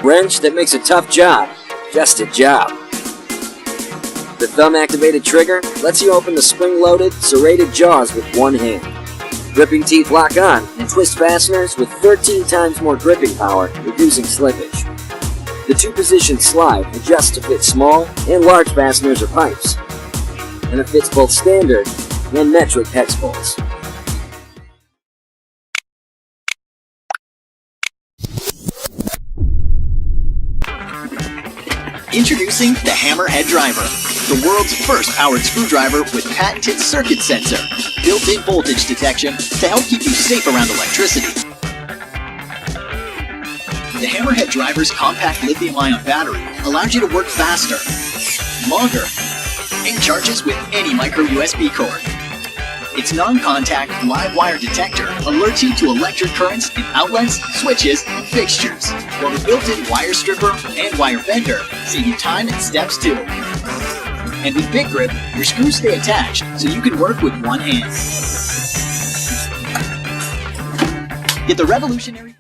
Wrench that makes a tough job just a job. The thumb-activated trigger lets you open the spring-loaded, serrated jaws with one hand. Gripping teeth lock on and twist fasteners with 13 times more gripping power, reducing slippage. The two-position slide adjusts to fit small and large fasteners or pipes, and it fits both standard and metric hex bolts. Introducing the Hammerhead Driver, the world's first powered screwdriver with patented circuit sensor, built-in voltage detection to help keep you safe around electricity. The Hammerhead Driver's compact lithium-ion battery allows you to work faster, longer, and charges with any micro USB cord. Its non-contact live wire detector alerts you to electric currents in outlets, switches, and fixtures, while the built-in wire stripper and wire bender save you time and steps too. And with Big Grip, your screws stay attached so you can work with one hand. Get the revolutionary...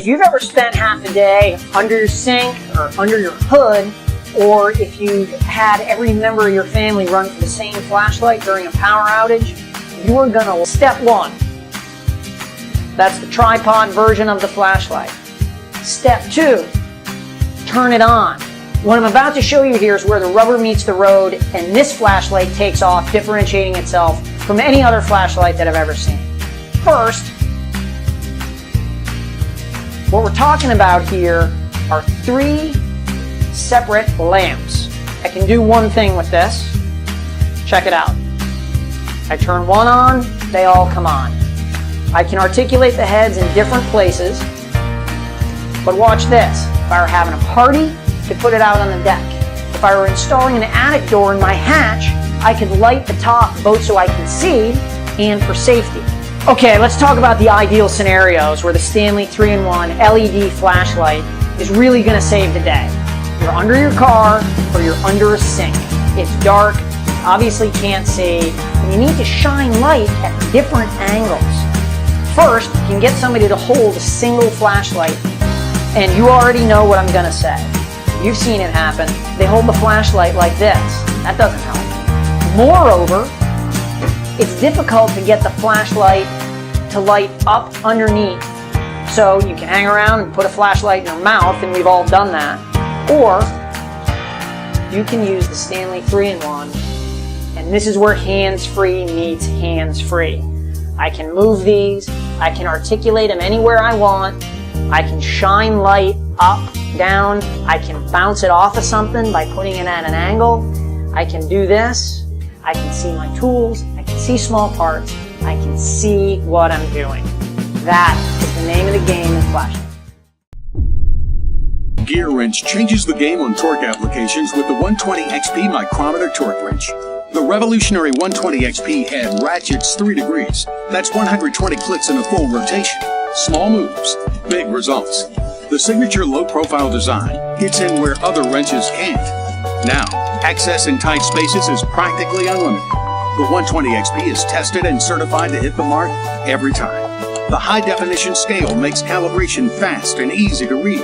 If you've ever spent half a day under your sink or under your hood, or if you've had every member of your family run for the same flashlight during a power outage, you are going to step 1. That's the tripod version of the flashlight. Step 2, turn it on. What I'm about to show you here is where the rubber meets the road, and this flashlight takes off, differentiating itself from any other flashlight that I've ever seen. First, what we're talking about here are 3 separate lamps. I can do one thing with this. Check it out. I turn one on, they all come on. I can articulate the heads in different places, but watch this. If I were having a party, I could put it out on the deck. If I were installing an attic door in my hatch, I could light the top both so I can see and for safety. Okay, let's talk about the ideal scenarios where the Stanley 3-in-1 LED flashlight is really going to save the day. You're under your car or you're under a sink. It's dark, obviously can't see, and you need to shine light at different angles. First, you can get somebody to hold a single flashlight, and you already know what I'm going to say. You've seen it happen. They hold the flashlight like this. That doesn't help. Moreover, it's difficult to get the flashlight to light up underneath. So you can hang around and put a flashlight in your mouth, and we've all done that. Or you can use the Stanley 3-in-1, and this is where hands-free meets hands-free. I can move these, I can articulate them anywhere I want, I can shine light up, down, I can bounce it off of something by putting it at an angle, I can do this, I can see my tools, I can see small parts, I can see what I'm doing. That is the name of the game in flashlight. GEARWRENCH changes the game on torque applications with the 120 XP micrometer torque wrench. The revolutionary 120 XP head ratchets 3 degrees. That's 120 clicks in a full rotation. Small moves, big results. The signature low-profile design gets in where other wrenches can't. Now, access in tight spaces is practically unlimited. The 120 XP is tested and certified to hit the mark every time. The high-definition scale makes calibration fast and easy to read.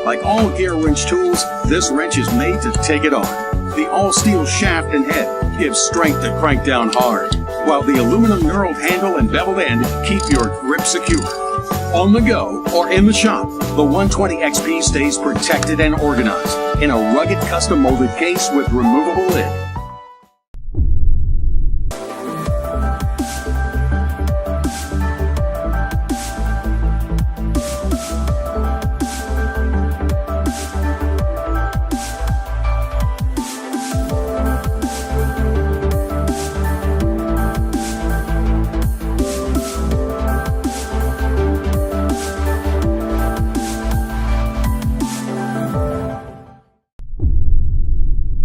Like all GEARWRENCH tools, this wrench is made to take it on. The all-steel shaft and head gives strength to crank down hard, while the aluminum knurled handle and beveled end keep your grip secure. On the go or in the shop, the 120 XP stays protected and organized in a rugged custom-molded case with removable lid.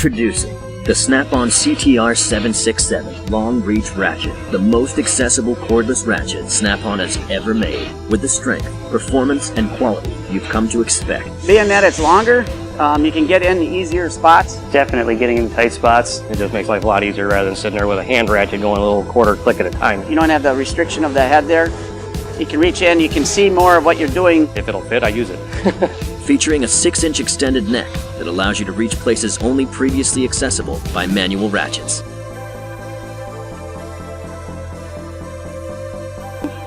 Introducing the Snap-on CTR 767 Long Reach Ratchet, the most accessible cordless ratchet Snap-on has ever made, with the strength, performance, and quality you've come to expect. Being that it's longer, you can get in easier spots. Definitely getting in tight spots. It just makes life a lot easier rather than sitting there with a hand ratchet going a little quarter click at a time. You don't have the restriction of the head there. You can reach in, you can see more of what you're doing. If it'll fit, I use it. Featuring a 6-inch extended neck that allows you to reach places only previously accessible by manual ratchets.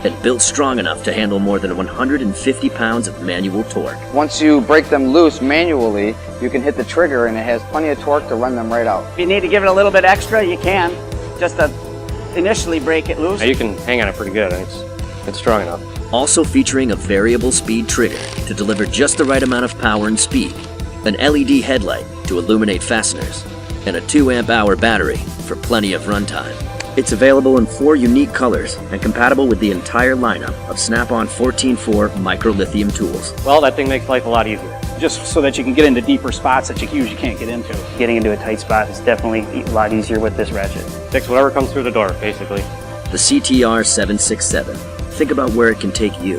And built strong enough to handle more than 150 pounds of manual torque. Once you break them loose manually, you can hit the trigger and it has plenty of torque to run them right out. If you need to give it a little bit extra, you can. Just to initially break it loose. Now you can hang on it pretty good. It's strong enough. Also featuring a variable speed trigger to deliver just the right amount of power and speed, an LED headlight to illuminate fasteners, and a 2-amp-hour battery for plenty of runtime. It's available in 4 unique colors and compatible with the entire lineup of Snap-on 14.4 micro-lithium tools. Well, that thing makes life a lot easier. Just so that you can get into deeper spots that you usually can't get into. Getting into a tight spot is definitely a lot easier with this ratchet. Fix whatever comes through the door, basically. The CTR 767. Think about where it can take you.